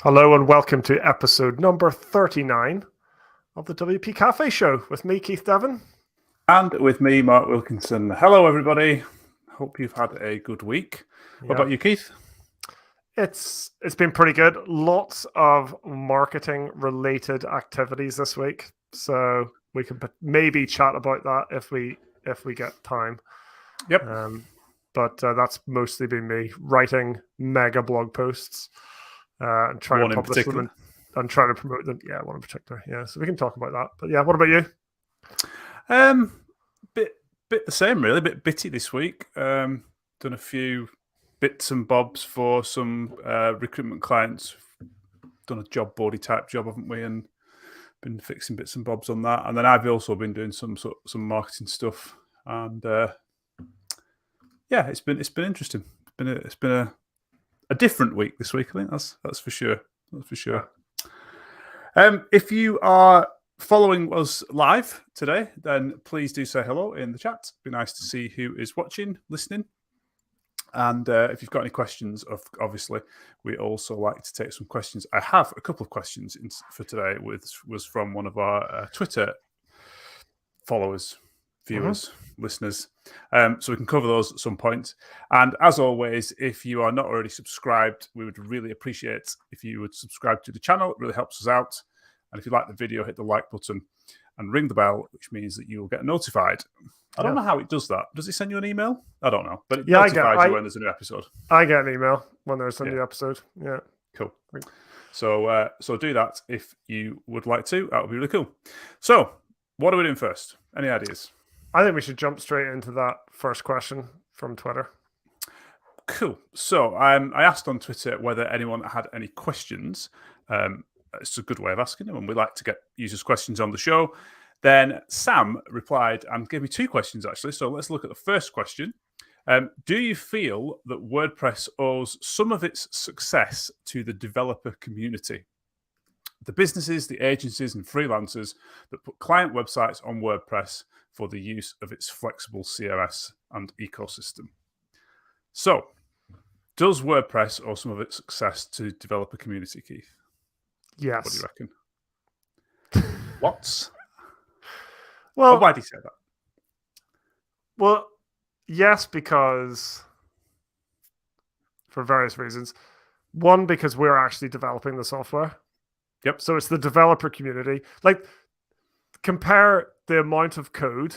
Hello and welcome to episode number 39 of the WP Café show with me, Keith Devon. And with me, Mark Wilkinson. Hello, everybody. Hope you've had a good week. What about you, Keith? It's been pretty good. Lots of marketing related activities this week, so we can maybe chat about that if we get time. Yep. But that's mostly been me writing mega blog posts and trying to publish them and trying to promote them. Yeah, one in particular. Yeah, so we can talk about that. But yeah, what about you? Bit the same, really. A bit bitty this week. Done a few bits and bobs for some recruitment clients. Done a job boardy type job, haven't we? And been fixing bits and bobs on that. And then I've also been doing some marketing stuff. And yeah, it's been interesting. It's been a different week this week. I think that's for sure. That's for sure. If you are following us live today, then please do say hello in the chat. It'd be nice to see who is watching, listening. And if you've got any questions, obviously, we also like to take some questions. I have a couple of questions for today, which was from one of our Twitter followers, viewers, listeners. So we can cover those at some point. And as always, if you are not already subscribed, we would really appreciate if you would subscribe to the channel. It really helps us out. And if you like the video, hit the like button and ring the bell, which means that you will get notified. I don't know how it does that. Does it send you an email? I don't know. But it notifies you when there's a new episode. I get an email when there's a new episode. Yeah. Cool. So do that if you would like to. That would be really cool. So what are we doing first? Any ideas? I think we should jump straight into that first question from Twitter. Cool. So I asked on Twitter whether anyone had any questions. It's a good way of asking them, and we like to get users' questions on the show. Then Sam replied and gave me two questions, actually. So let's look at the first question. Do you feel that WordPress owes some of its success to the developer community? The businesses, the agencies, and freelancers that put client websites on WordPress for the use of its flexible CMS and ecosystem. So, does WordPress owe some of its success to developer community, Keith? Yes. What do you reckon? What? Well, why do you say that? Well, yes, because for various reasons. One, because we're actually developing the software. Yep. So it's the developer community. Like, compare the amount of code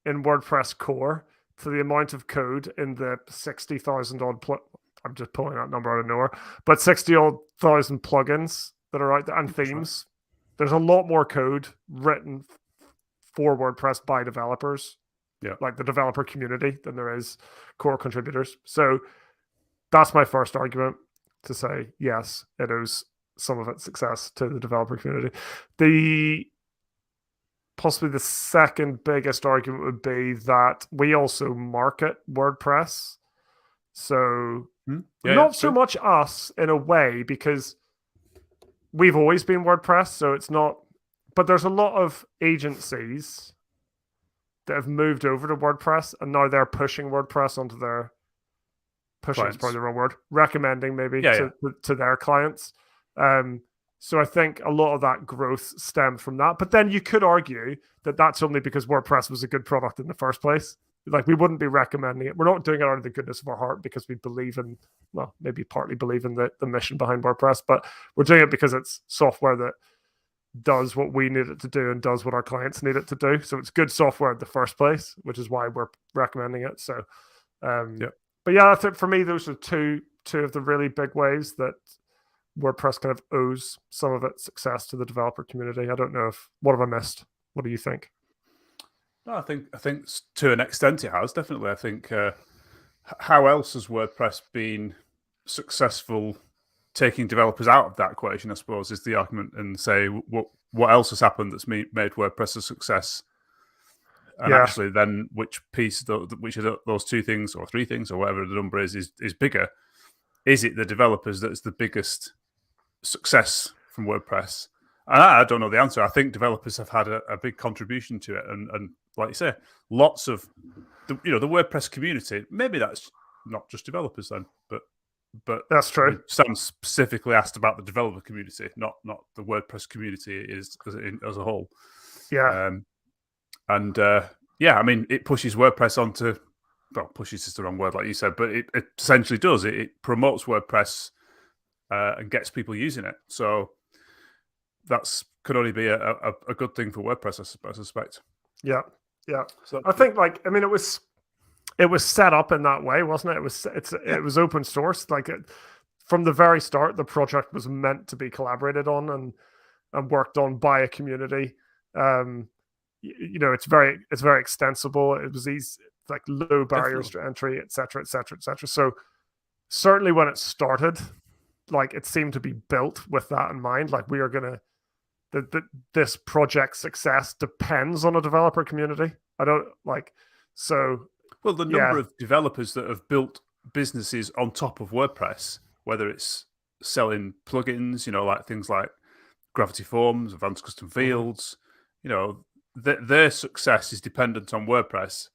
in WordPress core to the amount of code in the 60,000 odd I'm just pulling that number out of nowhere, but 60,000 plugins that are out there and themes. There's a lot more code written for WordPress by developers, like the developer community, than there is core contributors. So that's my first argument to say, yes, it owes some of its success to the developer community. Possibly the second biggest argument would be that we also market WordPress. So not so much us in a way, because we've always been WordPress, so it's not. But there's a lot of agencies that have moved over to WordPress, and now they're pushing WordPress onto their pushing is probably the wrong word. Recommending maybe to their clients. So I think a lot of that growth stemmed from that. But then you could argue that that's only because WordPress was a good product in the first place. Like, we wouldn't be recommending it. We're not doing it out of the goodness of our heart because we believe in, well, maybe partly believe in the mission behind WordPress, but we're doing it because it's software that does what we need it to do and does what our clients need it to do. So it's good software in the first place, which is why we're recommending it. So, but yeah, I think for me, those are two of the really big ways that WordPress kind of owes some of its success to the developer community. I don't know what have I missed? What do you think? No, I think to an extent it has, definitely. I think how else has WordPress been successful taking developers out of that equation, I suppose, is the argument, and say what else has happened that's made WordPress a success? And actually then which of those two things or three things or whatever the number is bigger? Is it the developers that's the biggest success from WordPress? And I don't know the answer. I think developers have had a big contribution to it, and like you say, lots of the WordPress community. Maybe that's not just developers then, but But That's true. I mean, Sam specifically asked about the developer community, not the WordPress community as a whole. Yeah. Yeah, I mean, it pushes WordPress onto, well, pushes is the wrong word, like you said, but it essentially does. It promotes WordPress and gets people using it. So that's could only be a good thing for WordPress, I suspect. Yeah. Yeah. So I think, like, I mean, it was set up in that way, wasn't it? It was open source. Like, from the very start, the project was meant to be collaborated on and worked on by a community. It's very extensible. It was easy, like low barriers to entry, etc., etc., etc. So certainly when it started, like, it seemed to be built with that in mind. Like, we are gonna this project's success depends on a developer community. I don't like so. Well, the number of developers that have built businesses on top of WordPress, whether it's selling plugins, like things like Gravity Forms, Advanced Custom Fields, their success is dependent on WordPress,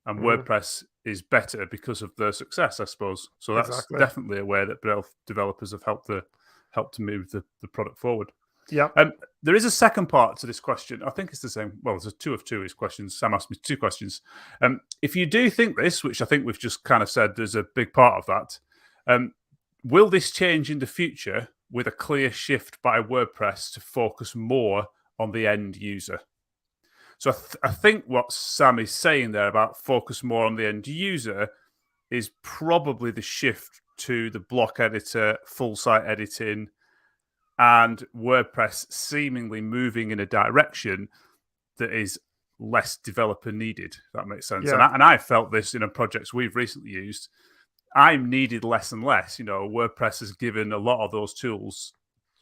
and WordPress is better because of their success, I suppose. So that's definitely a way that developers have helped to move the product forward. Yeah. There is a second part to this question. I think it's the same. Well, there's a 2 of 2 is questions. Sam asked me 2 questions. If you do think this, which I think we've just kind of said, there's a big part of that. Will this change in the future with a clear shift by WordPress to focus more on the end user? So I think what Sam is saying there about focus more on the end user is probably the shift to the block editor, full site editing, and WordPress seemingly moving in a direction that is less developer needed. If that makes sense. Yeah. And I felt this in projects we've recently used. I'm needed less and less. WordPress has given a lot of those tools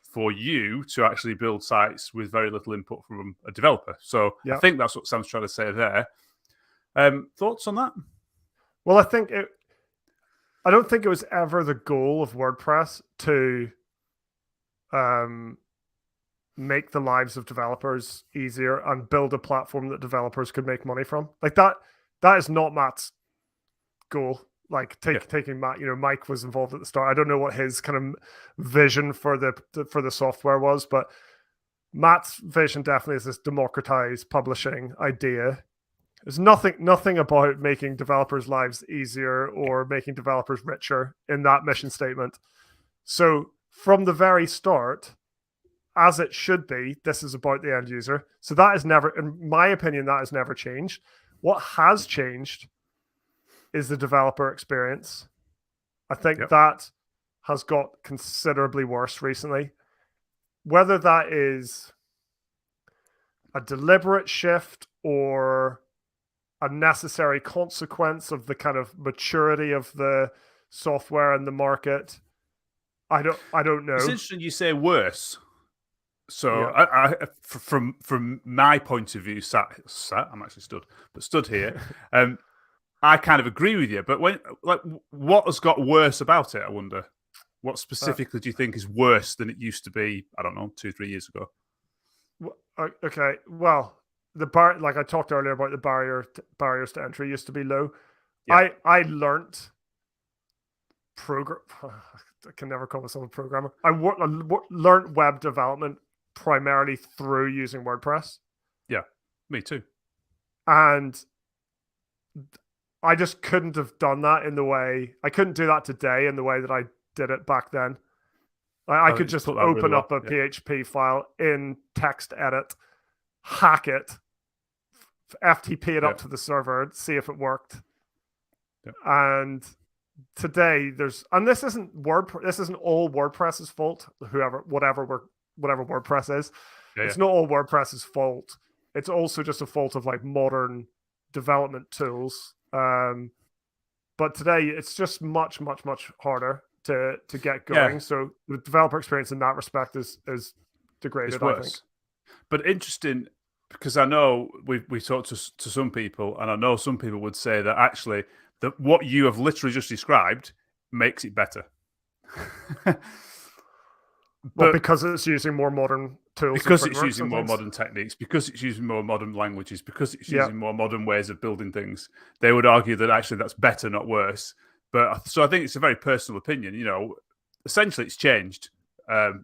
for you to actually build sites with very little input from a developer. So I think that's what Sam's trying to say there. Thoughts on that? Well, I don't think it was ever the goal of WordPress to make the lives of developers easier and build a platform that developers could make money from. Like, that is not Matt's goal. Like, taking Matt, Mike was involved at the start. I don't know what his kind of vision for the software was, but Matt's vision definitely is this democratized publishing idea. There's nothing about making developers' lives easier or making developers richer in that mission statement. So from the very start, as it should be, this is about the end user. So that is never, in my opinion, that has never changed. What has changed is the developer experience. I think that has got considerably worse recently. Whether that is a deliberate shift or a necessary consequence of the kind of maturity of the software and the market, I don't know. It's interesting you say worse. So I from my point of view, sat I'm actually stood here. I kind of agree with you, but what has got worse about it? I wonder. What specifically do you think is worse than it used to be? I don't know, 2-3 years ago. Okay, well, like I talked earlier about the barriers to entry used to be low. Yeah. I learned I can never call myself a programmer. I learned web development primarily through using WordPress. Yeah, me too. And I just couldn't have done that I couldn't do that today in the way that I did it back then. I could just open up a PHP file in text edit, hack it, FTP it up to the server, see if it worked. Yeah. And today this isn't all WordPress's fault. Whatever WordPress is, it's not all WordPress's fault. It's also just a fault of like modern development tools. But today it's just much harder to get going. So the developer experience in that respect is degraded, I think. But interesting, because I know we talked to some people, and I know some people would say that actually that what you have literally just described makes it better. But because it's using more modern tools, because it's using more modern techniques, because it's using more modern languages, because it's using more modern ways of building things, they would argue that actually that's better, not worse. But so I think it's a very personal opinion. Essentially, it's changed.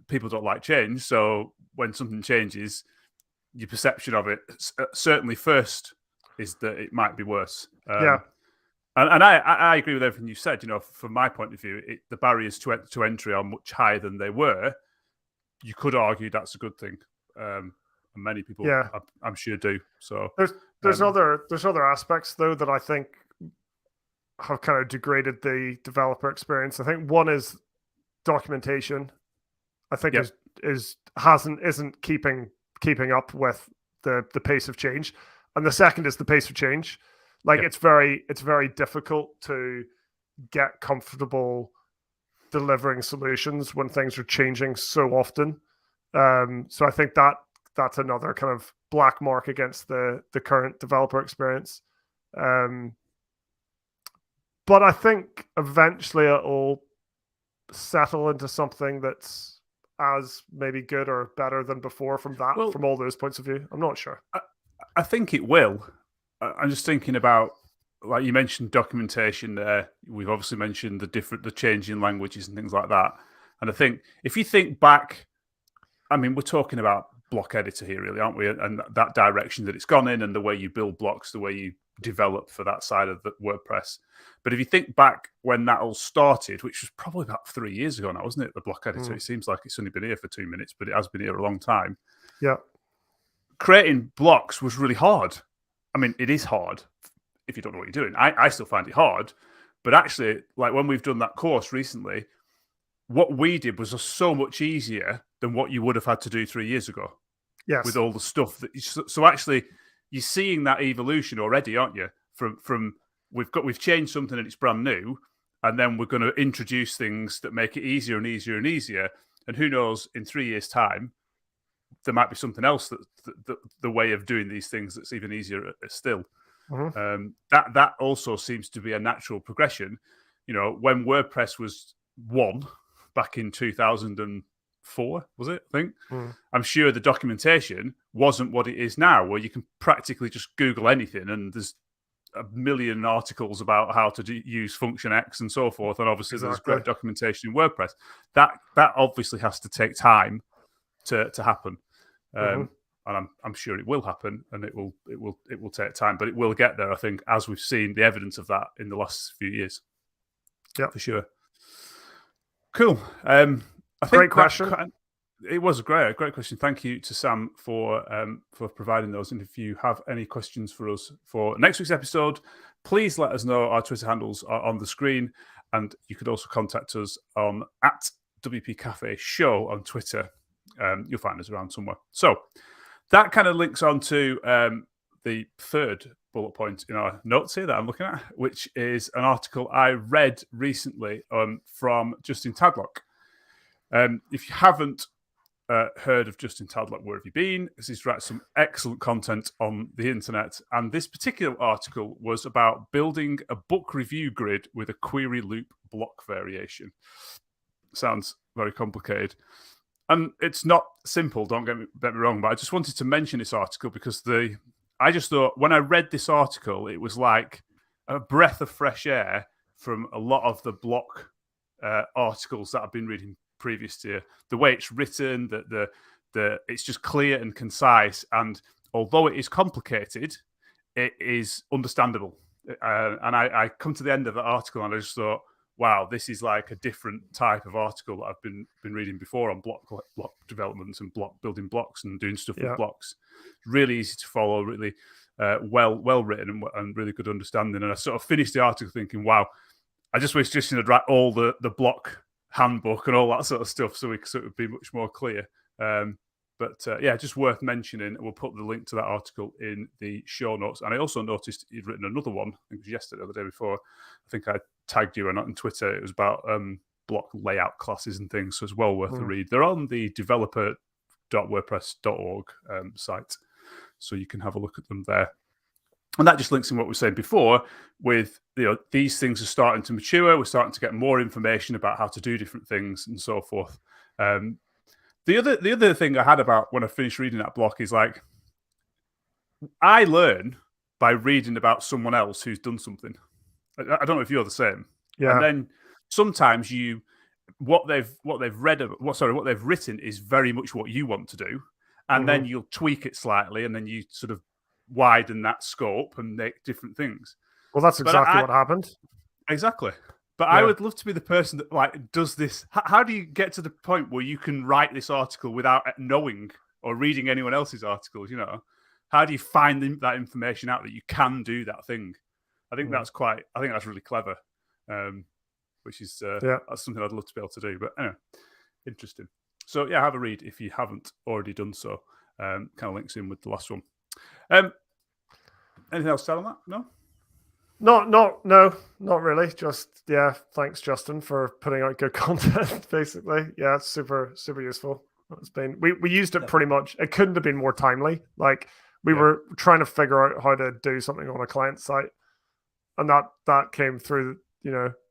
People don't like change, so when something changes, your perception of it certainly first is that it might be worse. And I agree with everything you said. From my point of view, the barriers to entry are much higher than they were. You could argue that's a good thing, and many people, I'm sure, do. So there's other aspects though that I think have kind of degraded the developer experience. I think one is documentation. I think isn't keeping up with the pace of change, and the second is the pace of change. It's very difficult to get comfortable delivering solutions when things are changing so often. So I think that's another kind of black mark against the current developer experience. But I think eventually it'll settle into something that's as maybe good or better than before from all those points of view. I'm not sure. I think it will. I'm just thinking about, like you mentioned, documentation there. We've obviously mentioned the changing languages and things like that. And I think if you think back, I mean, we're talking about block editor here, really, aren't we? And that direction that it's gone in, and the way you build blocks, the way you develop for that side of the WordPress. But if you think back when that all started, which was probably about 3 years ago now, wasn't it? The block editor. It seems like it's only been here for 2 minutes, but it has been here a long time. Yeah. Creating blocks was really hard. I mean, it is hard if you don't know what you're doing. I still find it hard. But actually, like when we've done that course recently, what we did was so much easier than what you would have had to do 3 years ago. Yes. With all the stuff so actually you're seeing that evolution already, aren't you? From we've changed something and it's brand new, and then we're going to introduce things that make it easier and easier and easier. And who knows, in 3 years' time, there might be something else that the way of doing these things that's even easier still. Mm-hmm. That also seems to be a natural progression. When WordPress was one back in 2004, was it? I think. I'm sure the documentation wasn't what it is now, where you can practically just Google anything and there's a million articles about how to use function X and so forth. And obviously there's great documentation in WordPress. That obviously has to take time to happen. And I'm sure it will happen, and it will take time, but it will get there, I think, as we've seen the evidence of that in the last few years. Yeah, for sure. Cool. I think great question. It was a great question. Thank you to Sam for providing those. And if you have any questions for us for next week's episode, please let us know. Our Twitter handles are on the screen, and you could also contact us on @WP Café Show on Twitter. You'll find us around somewhere. So that kind of links on to the third bullet point in our notes here that I'm looking at, which is an article I read recently from Justin Tadlock. If you haven't heard of Justin Tadlock, where have you been? He's writes some excellent content on the internet, and this particular article was about building a book review grid with a query loop block variation. Sounds very complicated. And it's not simple, don't get me wrong, but I just wanted to mention this article because I just thought when I read this article, it was like a breath of fresh air from a lot of the block articles that I've been reading previous to. The way it's written, it's just clear and concise, and although it is complicated, it is understandable. And I come to the end of the article and I just thought, wow, this is like a different type of article that I've been reading before on block developments and building blocks and doing stuff with blocks. Really easy to follow, really well written and really good understanding. And I sort of finished the article thinking, wow, I just wish Justin had written all the block handbook and all that sort of stuff so it would be much more clear. But just worth mentioning. We'll put the link to that article in the show notes. And I also noticed you'd written another one, I think it was yesterday or the day before. I think I tagged you on Twitter. It was about block layout classes and things, so it's well worth a read. They're on the developer.wordpress.org site, so you can have a look at them there. And that just links in what we were saying before with, these things are starting to mature. We're starting to get more information about how to do different things and so forth. The other thing I had about when I finished reading that block is like, I learn by reading about someone else who's done something. I don't know if you're the same. Yeah. And then sometimes what they've written is very much what you want to do, and then you'll tweak it slightly, and then you sort of widen that scope and make different things. Well, that's exactly what happened. Exactly. But I would love to be the person that like does this. How do you get to the point where you can write this article without knowing or reading anyone else's articles? You know, how do you find that information out that you can do that thing? I think that's really clever. Which is that's something I'd love to be able to do. But anyway, interesting. So yeah, have a read if you haven't already done so. Kind of links in with the last one. Anything else to add on that? No. No, not really. Just thanks, Justin, for putting out good content. Basically, it's super useful. It's been we used it pretty much. It couldn't have been more timely. Like we were trying to figure out how to do something on a client site, and that came through.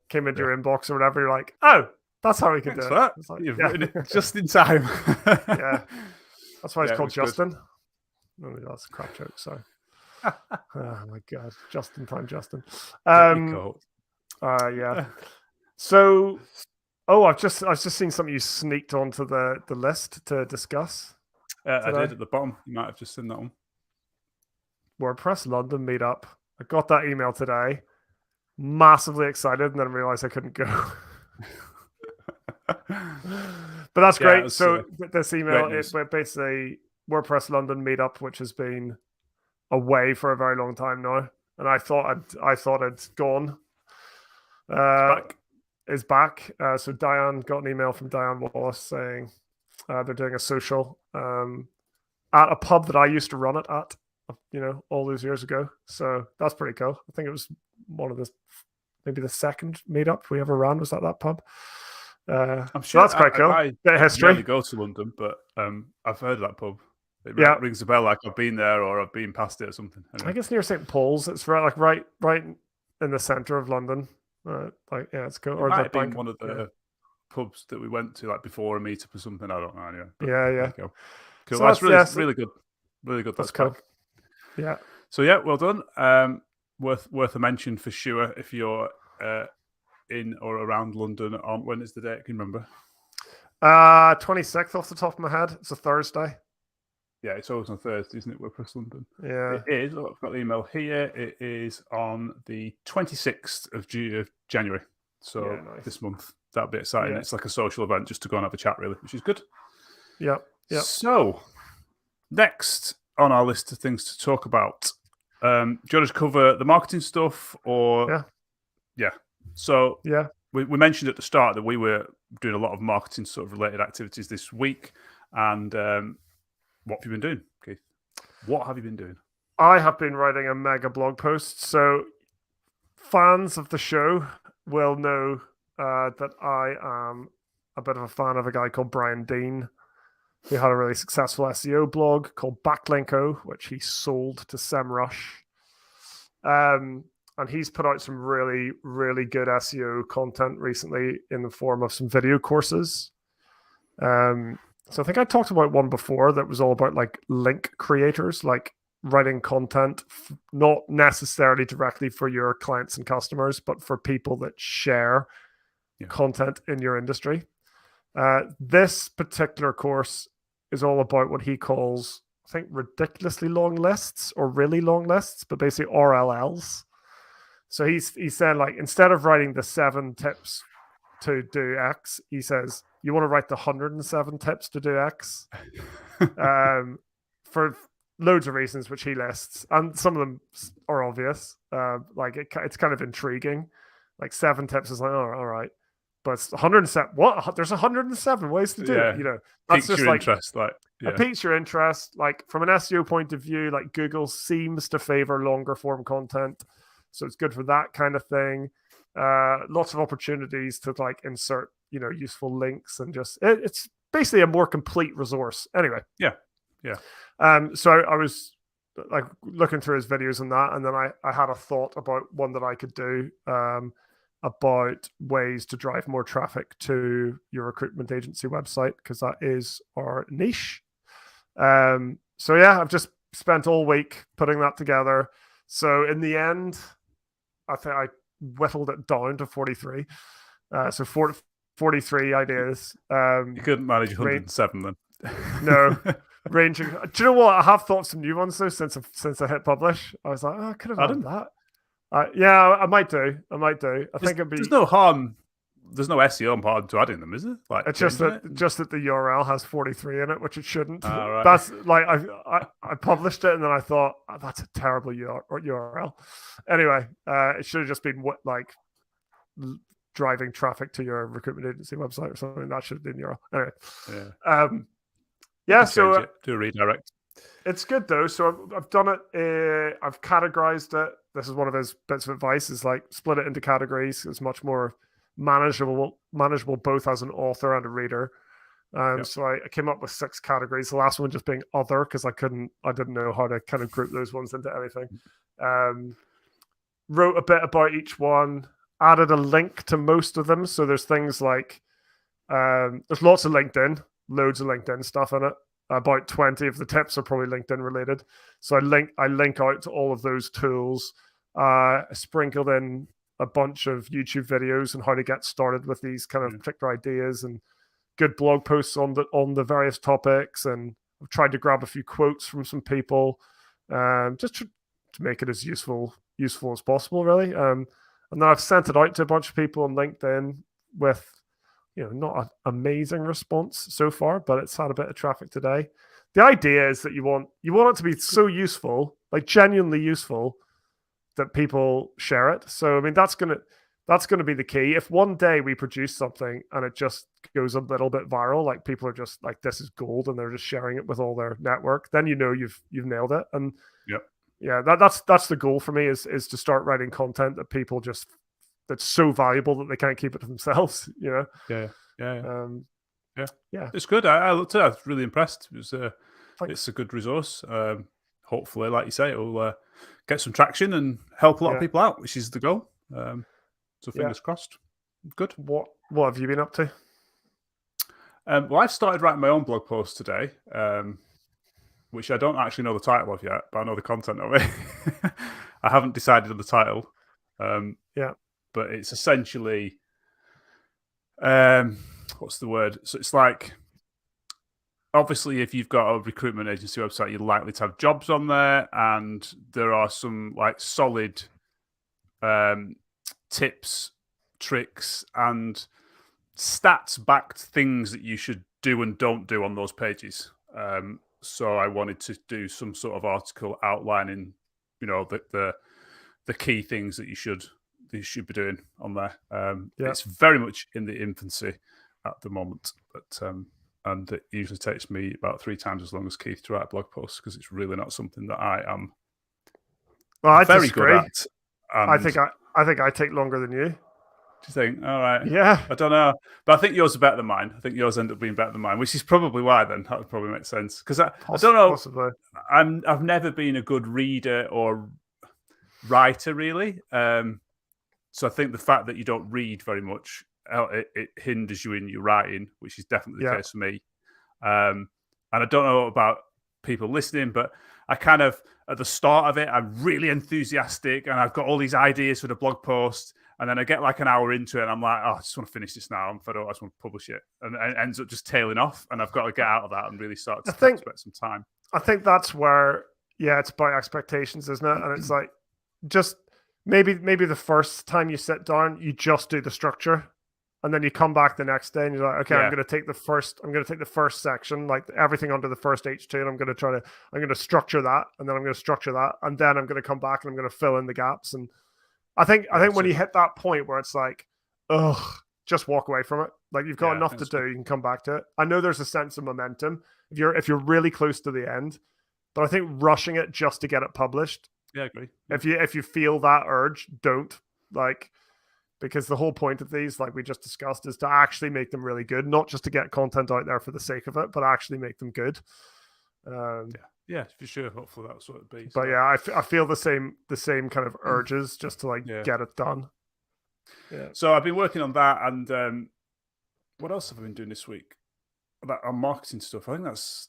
Came into your inbox or whatever. You're like, oh, that's how we can do it. Like, you've written it just in time. That's why it's called Justin. Oh, that's a crap joke. Sorry. Oh my god, just in time, Justin. So, I've just seen something you sneaked onto the list to discuss. I did at the bottom. You might have just seen that one. WordPress London meetup. I got that email today. Massively excited, and then realized I couldn't go. But that's great. So this email is basically WordPress London meetup, which has been away for a very long time now, and I thought it's gone. Is back. So Diane got an email from Diane Wallace saying they're doing a social at a pub that I used to run it at, all those years ago. So that's pretty cool. I think it was maybe the second meetup we ever ran was at that pub. I'm sure that's quite cool. I bit of history. Rarely go to London, but I've heard of that pub. It rings a bell, like I've been there or I've been past it or something. Anyway. I guess near St. Paul's. It's right in the centre of London. It's cool. It might have been one of the pubs that we went to like before a meetup or something. I don't know. Anyway, cool. So that's really good. Really good. That's cool. Yeah. So well done. Worth a mention for sure if you're in or around London. When is the date? Can you remember? 26th off the top of my head. It's a Thursday. Yeah, it's always on Thursday, isn't it? WordPress London. Yeah. It is. I've got the email here. It is on the 26th of January. So nice. This month. That'll be exciting. It's like a social event just to go and have a chat, really, which is good. Yeah. So, next on our list of things to talk about, do you want to cover the marketing stuff or... Yeah. So, we mentioned at the start that we were doing a lot of marketing sort of related activities this week. And what have you been doing, Keith? What have you been doing? I have been writing a mega blog post. So, fans of the show will know that I am a bit of a fan of a guy called Brian Dean, who had a really successful SEO blog called Backlinko, which he sold to SEMrush. And he's put out some really, really good SEO content recently in the form of some video courses. So I think I talked about one before that was all about like link creators, like writing content, not necessarily directly for your clients and customers, but for people that share content in your industry. This particular course is all about what he calls, I think, ridiculously long lists or really long lists, but basically RLLs. So he's saying, like, instead of writing the 7 tips to do X, he says, you want to write the 107 tips to do X for loads of reasons, which he lists. And some of them are obvious. It's kind of intriguing. Like 7 tips is like, oh, all right. But 107, what? There's 107 ways to do it. That's piques just your like interest. it piques your interest. Like from an SEO point of view, like Google seems to favor longer form content. So it's good for that kind of thing. Lots of opportunities to like insert, useful links and just it's basically a more complete resource. Anyway. Yeah. So I was like looking through his videos and that, and then I had a thought about one that I could do about ways to drive more traffic to your recruitment agency website, because that is our niche. So I've just spent all week putting that together. So in the end, I think whittled it down to 43. So 43 ideas. You couldn't manage Right. 107 then. No, ranging. Do you know what? I have thought some new ones though since I hit publish. I was like, oh, I could have added that. Yeah, I might do. I think it'd be. There's no harm. There's no SEO harm to adding them, is there? Like It's just that the URL has 43 in it, which it shouldn't. Right. That's like I published it and then I thought, oh, that's a terrible URL. Anyway, it should have just been like driving traffic to your recruitment agency website or something. That should have been URL. Anyway, yeah. So do a redirect. It's good though. So I've done it. I've categorized it. This is one of his bits of advice: is like split it into categories. It's much more manageable both as an author and a reader. So I came up with 6 categories. The last one just being other because I didn't know how to kind of group those ones into anything. Wrote a bit about each one. Added a link to most of them. So there's things like there's lots of LinkedIn, loads of LinkedIn stuff in it. About 20 of the tips are probably LinkedIn related. So I link out to all of those tools. I sprinkled in a bunch of YouTube videos on how to get started with these kind of particular ideas and good blog posts on the various topics. And I've tried to grab a few quotes from some people, just to make it as useful as possible, really. And then I've sent it out to a bunch of people on LinkedIn with, not an amazing response so far, but it's had a bit of traffic today. The idea is that you want it to be so useful, like genuinely useful, that people share it. So I mean, that's gonna be the key. If one day we produce something and it just goes a little bit viral, like people are just like, this is gold, and they're just sharing it with all their network, then you've nailed it. And that's the goal for me is to start writing content that people that's so valuable that they can't keep it to themselves. Yeah. Yeah. It's good. I looked at it. I was really impressed. It's a good resource. Hopefully, like you say, it will get some traction and help a lot of people out, which is the goal. So fingers crossed. Good. What have you been up to? Well, I've started writing my own blog post today, which I don't actually know the title of yet, but I know the content of it. I haven't decided on the title. But it's essentially, what's the word? So it's like, obviously, if you've got a recruitment agency website, you're likely to have jobs on there, and there are some like solid tips, tricks, and stats-backed things that you should do and don't do on those pages. So I wanted to do some sort of article outlining, the key things that you should be doing on there. It's very much in the infancy at the moment, but and it usually takes me about 3 times as long as Keith to write a blog post because it's really not something that I am very good at. I think I take longer than you. Do you think? All right. Yeah. I don't know, but I think yours are better than mine. I think yours end up being better than mine, which is probably why. Then that would probably make sense because I don't know. Possibly. I've never been a good reader or writer really. So I think the fact that you don't read very much, it hinders you in your writing, which is definitely the case for me. And I don't know about people listening, but I kind of, at the start of it, I'm really enthusiastic and I've got all these ideas for the blog post. And then I get like an hour into it and I'm like, oh, I just want to finish this now. I'm fed up. I just want to publish it. And it ends up just tailing off. And I've got to get out of that and really start to spend some time. I think that's where, it's about expectations, isn't it? And it's like, just maybe the first time you sit down, you just do the structure, and then you come back the next day and you're like, okay, I'm going to take the first section, like everything under the first H2, and I'm going to structure that, and then I'm going to structure that, and then I'm going to come back and I'm going to fill in the gaps. And I think when you hit that point where it's like, just walk away from it. Like you've got enough to do, you can come back to it. I know there's a sense of momentum if you're really close to the end, but I think rushing it just to get it published. Yeah, I agree. If you feel that urge, don't, because the whole point of these, like we just discussed, is to actually make them really good, not just to get content out there for the sake of it, but actually make them good. Yeah, for sure. Hopefully that's what it'd be. But yeah, I feel the same kind of urges just to get it done. Yeah. So I've been working on that, and what else have I been doing this week? That on marketing stuff. I think that's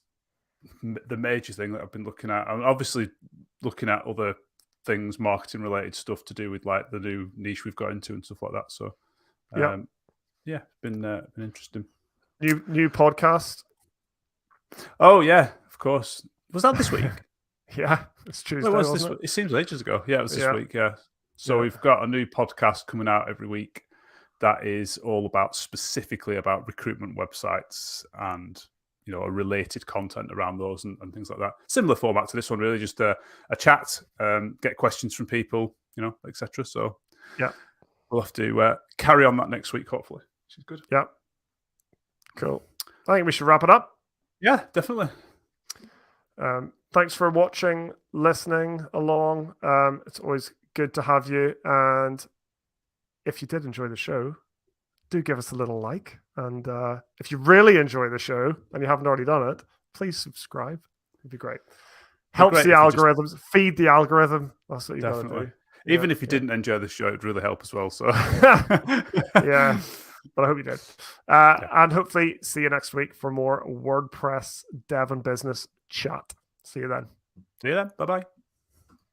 the major thing that I've been looking at. I'm obviously looking at other things, marketing related stuff to do with like the new niche we've got into and stuff like that. So yeah, been interesting. New podcast. Oh yeah, of course. Was that this week? Yeah, it's Tuesday. Well, it was wasn't this. It seems ages ago. Yeah, it was this Yeah. week. Yeah. So Yeah. we've got a new podcast coming out every week that is all about specifically about recruitment websites and a related content around those and things like that. Similar format to this one, really, just a chat, get questions from people, etc. So Yeah. we'll have to carry on that next week, hopefully, which is good. Yeah. Cool. I think we should wrap it up. Yeah, definitely. Thanks for watching, listening along. It's always good to have you. And if you did enjoy the show, do give us a little like. And if you really enjoy the show and you haven't already done it, please subscribe. It'd be great. Helps the algorithms, feed the algorithm. That's what you got to do. Even if you didn't enjoy the show, it'd really help as well. So yeah, but I hope you did. And hopefully see you next week for more WordPress dev and business chat. See you then. See you then. Bye-bye.